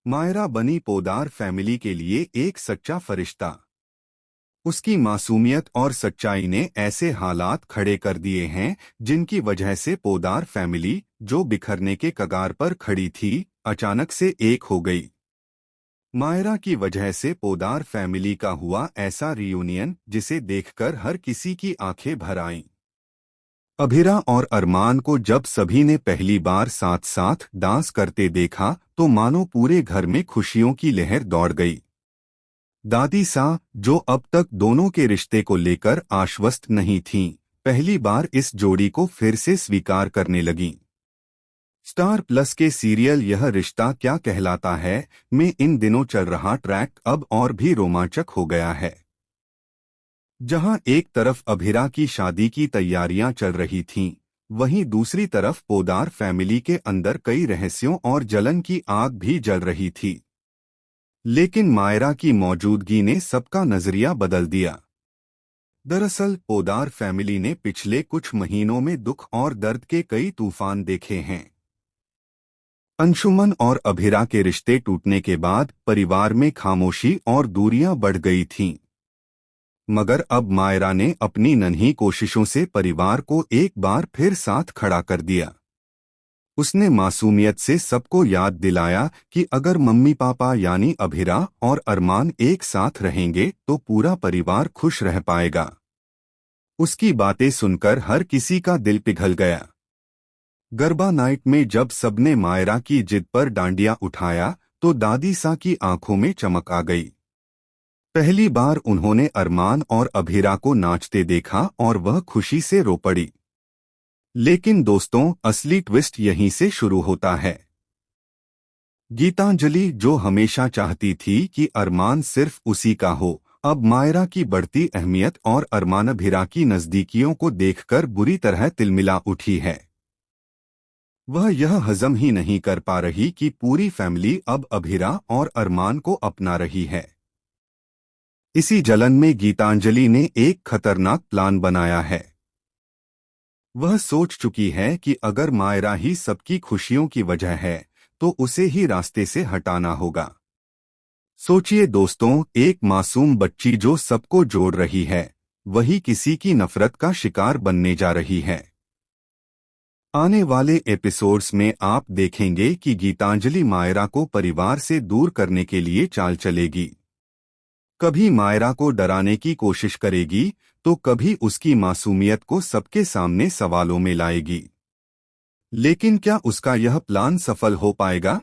मायरा बनी पोदार फैमिली के लिए एक सच्चा फरिश्ता। उसकी मासूमियत और सच्चाई ने ऐसे हालात खड़े कर दिए हैं जिनकी वजह से पोदार फैमिली, जो बिखरने के कगार पर खड़ी थी, अचानक से एक हो गई। मायरा की वजह से पोदार फैमिली का हुआ ऐसा रियूनियन जिसे देखकर हर किसी की आंखें भर आईं। अभिरा और अरमान को जब सभी ने पहली बार साथ साथ डांस करते देखा तो मानो पूरे घर में खुशियों की लहर दौड़ गई। दादी सा, जो अब तक दोनों के रिश्ते को लेकर आश्वस्त नहीं थीं, पहली बार इस जोड़ी को फिर से स्वीकार करने लगीं। स्टार प्लस के सीरियल यह रिश्ता क्या कहलाता है में इन दिनों चल रहा ट्रैक अब और भी रोमांचक हो गया है। जहां एक तरफ अभिरा की शादी की तैयारियां चल रही थीं, वहीं दूसरी तरफ पोदार फैमिली के अंदर कई रहस्यों और जलन की आग भी जल रही थी। लेकिन मायरा की मौजूदगी ने सबका नजरिया बदल दिया। दरअसल पोदार फैमिली ने पिछले कुछ महीनों में दुख और दर्द के कई तूफान देखे हैं। अंशुमन और अभिरा के रिश्ते टूटने के बाद परिवार में खामोशी और दूरियां बढ़ गई थीं। मगर अब मायरा ने अपनी नन्ही कोशिशों से परिवार को एक बार फिर साथ खड़ा कर दिया। उसने मासूमियत से सबको याद दिलाया कि अगर मम्मी पापा यानी अभिरा और अरमान एक साथ रहेंगे तो पूरा परिवार खुश रह पाएगा। उसकी बातें सुनकर हर किसी का दिल पिघल गया। गरबा नाइट में जब सबने मायरा की जिद पर डांडिया उठाया तो दादी सा की आंखों में चमक आ गई। पहली बार उन्होंने अरमान और अभिरा को नाचते देखा और वह खुशी से रो पड़ी। लेकिन दोस्तों, असली ट्विस्ट यहीं से शुरू होता है। गीतांजलि, जो हमेशा चाहती थी कि अरमान सिर्फ उसी का हो, अब मायरा की बढ़ती अहमियत और अरमान अभिरा की नजदीकियों को देखकर बुरी तरह तिलमिला उठी है। वह यह हजम ही नहीं कर पा रही कि पूरी फैमिली अब अभिरा और अरमान को अपना रही है। इसी जलन में गीतांजलि ने एक खतरनाक प्लान बनाया है। वह सोच चुकी है कि अगर मायरा ही सबकी खुशियों की वजह है तो उसे ही रास्ते से हटाना होगा। सोचिए दोस्तों, एक मासूम बच्ची जो सबको जोड़ रही है, वही किसी की नफरत का शिकार बनने जा रही है। आने वाले एपिसोड्स में आप देखेंगे कि गीतांजलि मायरा को परिवार से दूर करने के लिए चाल चलेगी। कभी मायरा को डराने की कोशिश करेगी तो कभी उसकी मासूमियत को सबके सामने सवालों में लाएगी। लेकिन क्या उसका यह प्लान सफल हो पाएगा?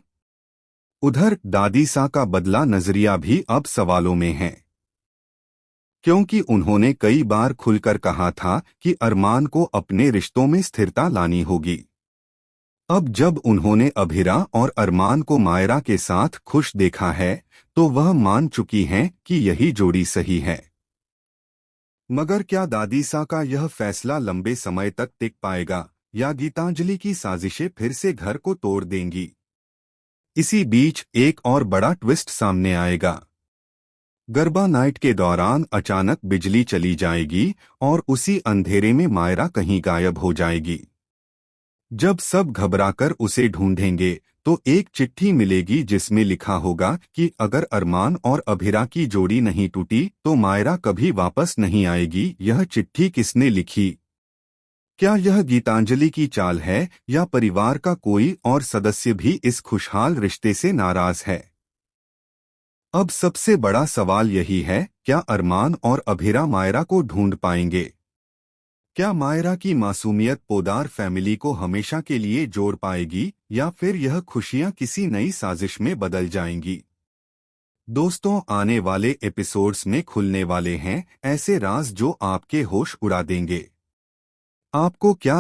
उधर दादी सा का बदला नजरिया भी अब सवालों में है, क्योंकि उन्होंने कई बार खुलकर कहा था कि अरमान को अपने रिश्तों में स्थिरता लानी होगी। अब जब उन्होंने अभिरा और अरमान को मायरा के साथ खुश देखा है तो वह मान चुकी हैं कि यही जोड़ी सही है। मगर क्या दादी सा का यह फैसला लंबे समय तक टिक पाएगा या गीतांजलि की साजिशें फिर से घर को तोड़ देंगी? इसी बीच एक और बड़ा ट्विस्ट सामने आएगा। गरबा नाइट के दौरान अचानक बिजली चली जाएगी और उसी अंधेरे में मायरा कहीं गायब हो जाएगी। जब सब घबराकर उसे ढूंढेंगे तो एक चिट्ठी मिलेगी जिसमें लिखा होगा कि अगर अरमान और अभिरा की जोड़ी नहीं टूटी तो मायरा कभी वापस नहीं आएगी। यह चिट्ठी किसने लिखी? क्या यह गीतांजलि की चाल है या परिवार का कोई और सदस्य भी इस खुशहाल रिश्ते से नाराज है? अब सबसे बड़ा सवाल यही है, क्या अरमान और अभिरा मायरा को ढूंढ पाएंगे? क्या मायरा की मासूमियत पोदार फैमिली को हमेशा के लिए जोड़ पाएगी या फिर यह खुशियां किसी नई साजिश में बदल जाएंगी? दोस्तों, आने वाले एपिसोड्स में खुलने वाले हैं ऐसे राज जो आपके होश उड़ा देंगे। आपको क्या